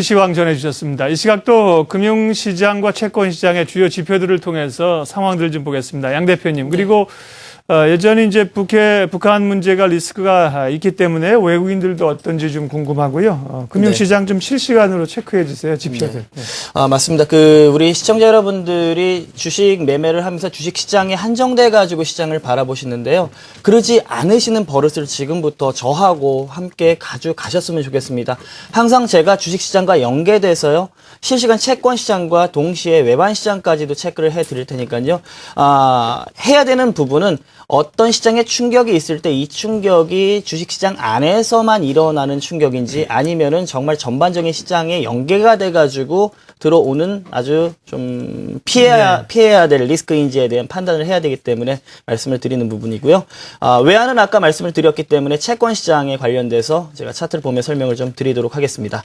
시황 전해주셨습니다. 이 시각도 금융시장과 채권시장의 주요 지표들을 통해서 상황들을 좀 보겠습니다. 양 대표님, 그리고 여전히 이제 북한 문제가 리스크가 있기 때문에 외국인들도 어떤지 좀 궁금하고요. 금융시장 좀 실시간으로 체크해 주세요, 지표들. 네. 맞습니다. 우리 시청자 여러분들이 주식 매매를 하면서 주식 시장에 한정돼 가지고 시장을 바라보시는데요. 그러지 않으시는 버릇을 지금부터 저하고 함께 가져가셨으면 좋겠습니다. 항상 제가 주식 시장과 연계돼서요. 실시간 채권 시장과 동시에 외환 시장까지도 체크를 해 드릴 테니까요. 해야 되는 부분은 어떤 시장에 충격이 있을 때 이 충격이 주식시장 안에서만 일어나는 충격인지 아니면은 정말 전반적인 시장에 연계가 돼가지고 들어오는 아주 좀 피해야 될 리스크인지에 대한 판단을 해야 되기 때문에 말씀을 드리는 부분이고요. 외환은 아까 말씀을 드렸기 때문에 채권 시장에 관련돼서 제가 차트를 보며 설명을 좀 드리도록 하겠습니다.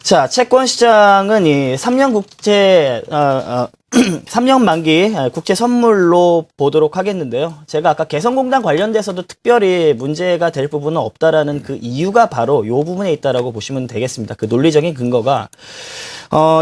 자, 채권 시장은 이 3년 국채 3년 만기 국채 선물로 보도록 하겠는데요. 제가 아까 개성공단 관련돼서도 특별히 문제가 될 부분은 없다라는 그 이유가 바로 이 부분에 있다라고 보시면 되겠습니다. 그 논리적인 근거가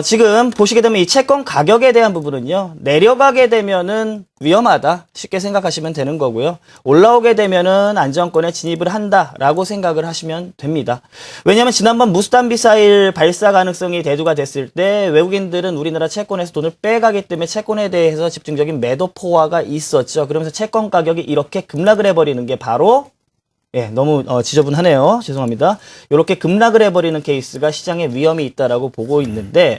지금 보시게 되면 이 채권 가격에 대한 부분은요. 내려가게 되면은 위험하다. 쉽게 생각하시면 되는 거고요. 올라오게 되면은 안정권에 진입을 한다라고 생각을 하시면 됩니다. 왜냐하면 지난번 무수단 미사일 발사 가능성이 대두가 됐을 때 외국인들은 우리나라 채권에서 돈을 빼가기 때문에 채권에 대해서 집중적인 매도 포화가 있었죠. 그러면서 채권 가격이 이렇게 급락을 해버리는 게 바로 너무 지저분하네요. 죄송합니다. 이렇게 급락을 해버리는 케이스가 시장에 위험이 있다라고 보고 있는데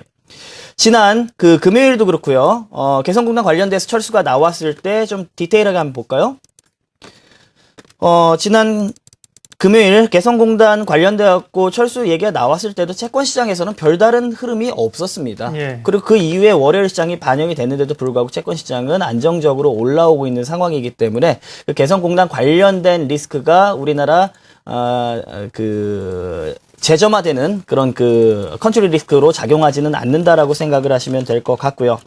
지난 금요일도 그렇고요. 개성공단 관련돼서 철수가 나왔을 때 좀 디테일하게 한번 볼까요? 지난 금요일 개성공단 관련되었고 철수 얘기가 나왔을 때도 채권 시장에서는 별다른 흐름이 없었습니다. 그리고 그 이후에 월요일 시장이 반영이 됐는데도 불구하고 채권 시장은 안정적으로 올라오고 있는 상황이기 때문에 그 개성공단 관련된 리스크가 우리나라 재점화되는 그런 컨트리 리스크로 작용하지는 않는다라고 생각을 하시면 될 것 같고요.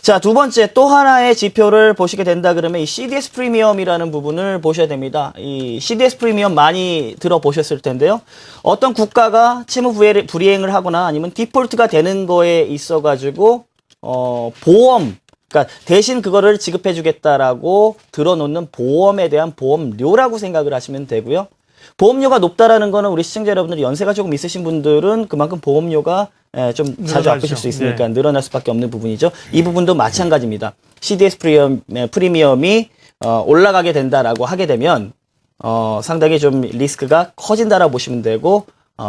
자, 두 번째 또 하나의 지표를 보시게 된다 그러면 이 CDS 프리미엄이라는 부분을 보셔야 됩니다. 이 CDS 프리미엄 많이 들어보셨을 텐데요. 어떤 국가가 채무 불이행을 하거나 아니면 디폴트가 되는 거에 있어가지고 보험, 그러니까 대신 그거를 지급해 주겠다라고 들어놓는 보험에 대한 보험료라고 생각을 하시면 되고요. 보험료가 높다라는 거는 우리 시청자 여러분들이 연세가 조금 있으신 분들은 그만큼 보험료가 좀 자주 아프실 수 있으니까 늘어날 수밖에 없는 부분이죠. 이 부분도 마찬가지입니다. CDS 프리미엄이 올라가게 된다라고 하게 되면 상당히 좀 리스크가 커진다라고 보시면 되고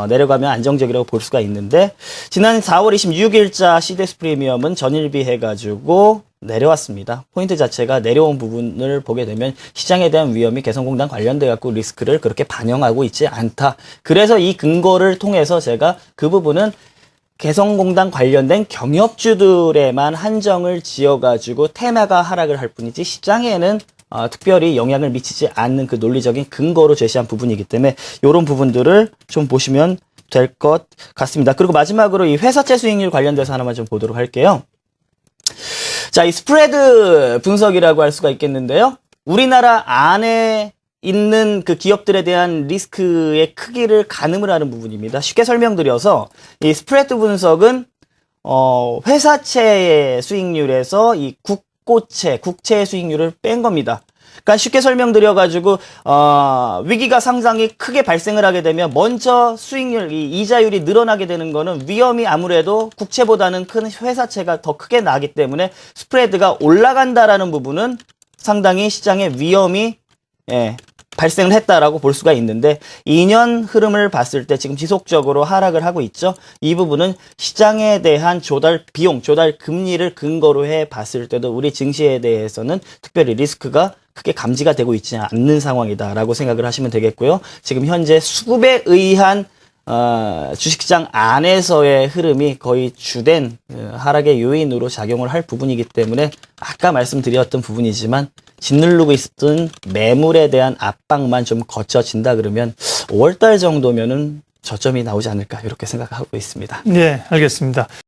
내려가면 안정적이라고 볼 수가 있는데 지난 4월 26일자 CDS 프리미엄은 전일 비해가지고 내려왔습니다. 포인트 자체가 내려온 부분을 보게 되면 시장에 대한 위험이 개성공단 관련돼 갖고 리스크를 그렇게 반영하고 있지 않다. 그래서 이 근거를 통해서 제가 그 부분은 개성공단 관련된 경협주들에만 한정을 지어가지고 테마가 하락을 할 뿐이지 시장에는 특별히 영향을 미치지 않는 그 논리적인 근거로 제시한 부분이기 때문에 이런 부분들을 좀 보시면 될 것 같습니다. 그리고 마지막으로 이 회사채 수익률 관련돼서 하나만 좀 보도록 할게요. 자, 이 스프레드 분석이라고 할 수가 있겠는데요. 우리나라 안에 있는 그 기업들에 대한 리스크의 크기를 가늠을 하는 부분입니다. 쉽게 설명드려서 이 스프레드 분석은 회사채의 수익률에서 이 국채의 수익률을 뺀 겁니다. 그러니까 쉽게 설명드려가지고 위기가 상당히 크게 발생을 하게 되면 먼저 수익률, 이 이자율이 늘어나게 되는 거는 위험이 아무래도 국채보다는 큰 회사채가 더 크게 나기 때문에 스프레드가 올라간다라는 부분은 상당히 시장의 위험이 발생을 했다라고 볼 수가 있는데 2년 흐름을 봤을 때 지금 지속적으로 하락을 하고 있죠. 이 부분은 시장에 대한 조달 비용, 조달 금리를 근거로 해 봤을 때도 우리 증시에 대해서는 특별히 리스크가 크게 감지가 되고 있지 않는 상황이다라고 생각을 하시면 되겠고요. 지금 현재 수급에 의한 주식시장 안에서의 흐름이 거의 주된 하락의 요인으로 작용을 할 부분이기 때문에 아까 말씀드렸던 부분이지만 짓누르고 있었던 매물에 대한 압박만 좀 거쳐진다 그러면 5월달 정도면은 저점이 나오지 않을까 이렇게 생각하고 있습니다. 네, 알겠습니다.